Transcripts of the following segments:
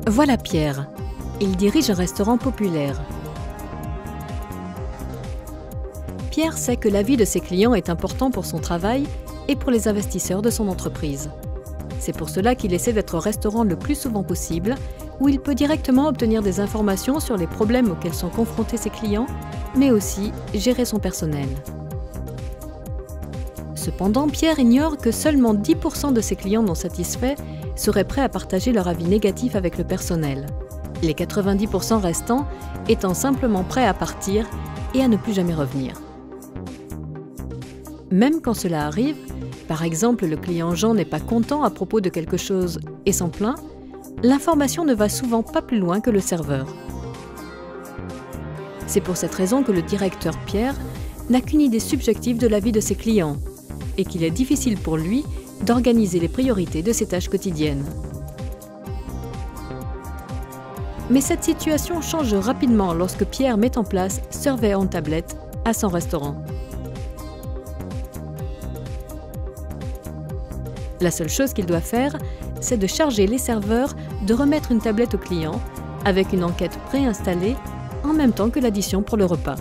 Voilà Pierre. Il dirige un restaurant populaire. Pierre sait que l'avis de ses clients est important pour son travail et pour les investisseurs de son entreprise. C'est pour cela qu'il essaie d'être au restaurant le plus souvent possible, où il peut directement obtenir des informations sur les problèmes auxquels sont confrontés ses clients, mais aussi gérer son personnel. Cependant, Pierre ignore que seulement 10% de ses clients non satisfaits seraient prêts à partager leur avis négatif avec le personnel, les 90% restants étant simplement prêts à partir et à ne plus jamais revenir. Même quand cela arrive, par exemple le client Jean n'est pas content à propos de quelque chose et s'en plaint, l'information ne va souvent pas plus loin que le serveur. C'est pour cette raison que le directeur Pierre n'a qu'une idée subjective de la vie de ses clients et qu'il est difficile pour lui d'organiser les priorités de ses tâches quotidiennes. Mais cette situation change rapidement lorsque Pierre met en place Survey on Tablet à son restaurant. La seule chose qu'il doit faire, c'est de charger les serveurs de remettre une tablette au client avec une enquête préinstallée en même temps que l'addition pour le repas.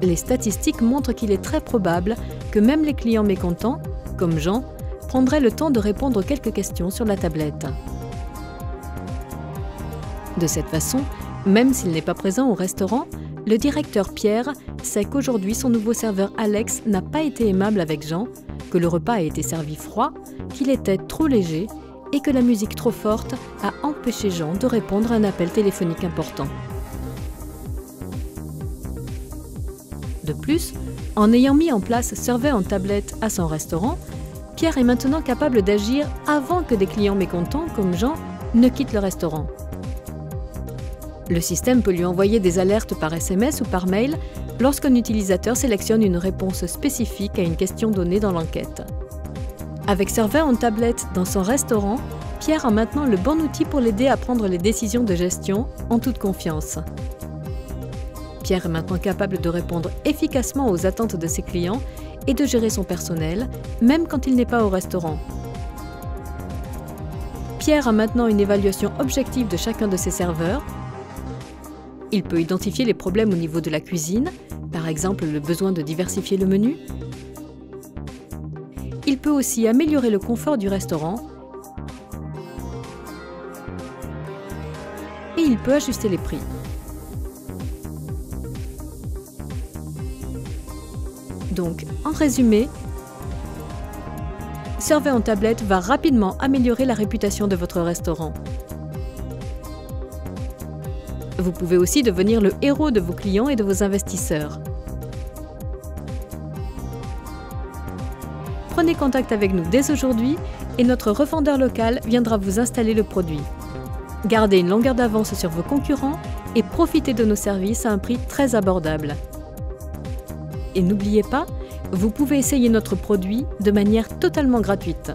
Les statistiques montrent qu'il est très probable que même les clients mécontents, comme Jean, prendraient le temps de répondre quelques questions sur la tablette. De cette façon, même s'il n'est pas présent au restaurant, le directeur Pierre sait qu'aujourd'hui son nouveau serveur Alex n'a pas été aimable avec Jean, que le repas a été servi froid, qu'il était trop léger et que la musique trop forte a empêché Jean de répondre à un appel téléphonique important. De plus, en ayant mis en place Survey on Tablet à son restaurant, Pierre est maintenant capable d'agir avant que des clients mécontents comme Jean ne quittent le restaurant. Le système peut lui envoyer des alertes par SMS ou par mail lorsqu'un utilisateur sélectionne une réponse spécifique à une question donnée dans l'enquête. Avec Survey on Tablet dans son restaurant, Pierre a maintenant le bon outil pour l'aider à prendre les décisions de gestion en toute confiance. Pierre est maintenant capable de répondre efficacement aux attentes de ses clients et de gérer son personnel, même quand il n'est pas au restaurant. Pierre a maintenant une évaluation objective de chacun de ses serveurs. Il peut identifier les problèmes au niveau de la cuisine, par exemple le besoin de diversifier le menu. Il peut aussi améliorer le confort du restaurant et il peut ajuster les prix. Donc, en résumé, Survey on Tablet va rapidement améliorer la réputation de votre restaurant. Vous pouvez aussi devenir le héros de vos clients et de vos investisseurs. Prenez contact avec nous dès aujourd'hui et notre revendeur local viendra vous installer le produit. Gardez une longueur d'avance sur vos concurrents et profitez de nos services à un prix très abordable. Et n'oubliez pas, vous pouvez essayer notre produit de manière totalement gratuite.